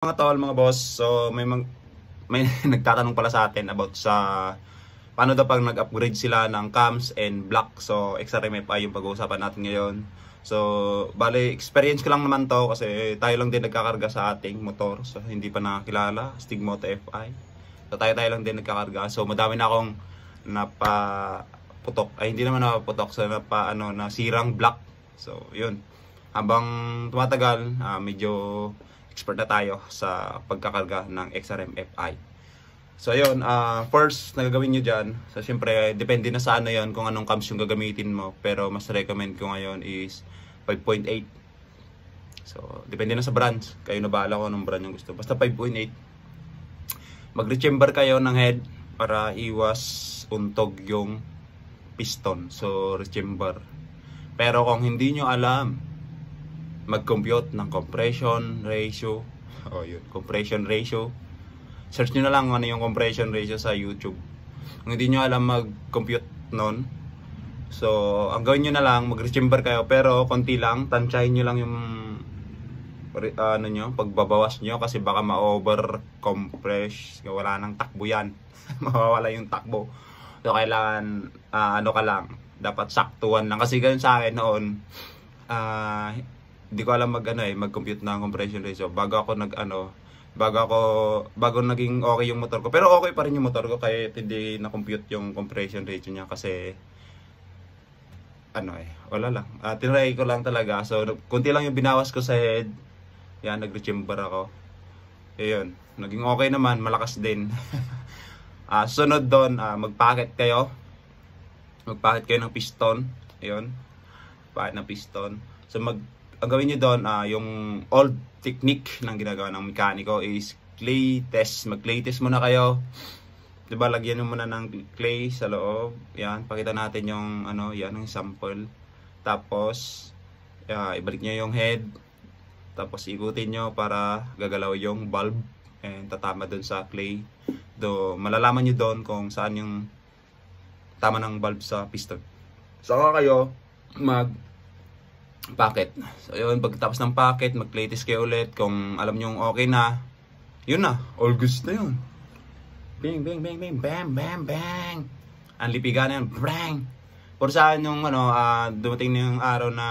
Mga tol, mga boss, so may nagtatanong pala sa atin about sa paano daw pag nag-upgrade sila ng cams and block. So XRMFI yung pag-uusapan natin ngayon. So bale, experience ko lang naman to kasi tayo lang din nagkakarga sa ating motor. So hindi pa nakakilala, Stigmoto FI. So tayo lang din nagkakarga. So madami na akong napaputok. Ay hindi naman napaputok, so nasirang block. So yun. Habang tumatagal, medyo expert na tayo sa pagkakarga ng XRMFI. So ayun, first na gagawin nyo dyan, so syempre depende na sa ano yun kung anong cams yung gagamitin mo, pero mas recommend ko ngayon is 5.8. So depende na sa brands, kayo na bahala kung anong brand yung gusto, basta 5.8. Mag-rechamber kayo ng head para iwas untog yung piston, so rechamber. Pero kung hindi nyo alam mag-compute ng compression ratio, compression ratio, search nyo na lang ano yung compression ratio sa YouTube. Kung hindi nyo alam mag-compute nun, so ang gawin nyo na lang, mag-rechamber kayo, pero konti lang, tansyahin nyo lang yung pagbabawas nyo, kasi baka ma-over compress, wala nang takbo yan. Mawawala yung takbo. So kailangan ka lang, dapat saktuhan lang, kasi ganun sa akin noon. Hindi ko alam mag-compute ng compression ratio bago naging okay yung motor ko. Pero okay pa rin yung motor ko kahit hindi na-compute yung compression ratio niya kasi wala lang. Tinry ko lang talaga. So kunti lang yung binawas ko sa head. Yan, nag-rechamber ako. Ayun, naging okay naman, malakas din. Sunod doon, mag-packet kayo. Mag-packet kayo ng piston. Ayun, packet ng piston. So ang gawin nyo doon, yung old technique ng ginagawa ng mekaniko is clay test. Mag-clay test muna kayo. Diba, lagyan nyo muna ng clay sa loob. Yan, pakita natin yung yan, yung sample. Tapos, ibalik nyo yung head. Tapos, ikutin nyo para gagalaw yung bulb. And tatama doon sa clay. Malalaman nyo doon kung saan yung tama ng bulb sa piston. Saka kayo packet. So yun, pagkatapos ng packet, mag-clay test kayo ulit. Kung alam nyo okay na, yun na, all goods na yun. Bing, bing, bing, bing, bam, bam, bang. Ang lipigan na yun, brang. Por saan yung dumating na yung araw na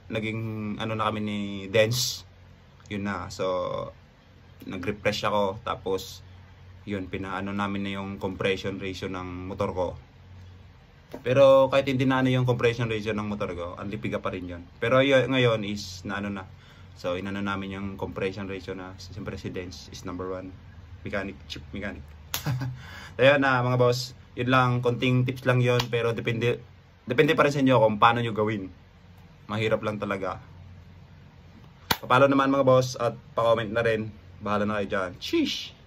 naging na kami ni Dance. Yun na, so nag-refresh ako. Tapos yun, namin na yung compression ratio ng motor ko. Pero kahit hindi na yung compression ratio ng motor ko, ang lipiga pa rin yun. Pero ngayon is na. So namin yung compression ratio na siyempre si Dance is #1 mechanic, chip mechanic. Ayun na mga boss, yun lang, konting tips lang yun, pero depende pa rin sa inyo kung paano nyo gawin. Mahirap lang talaga. Papalo naman mga boss at pa-comment na rin. Bahala na kayo dyan. Sheesh!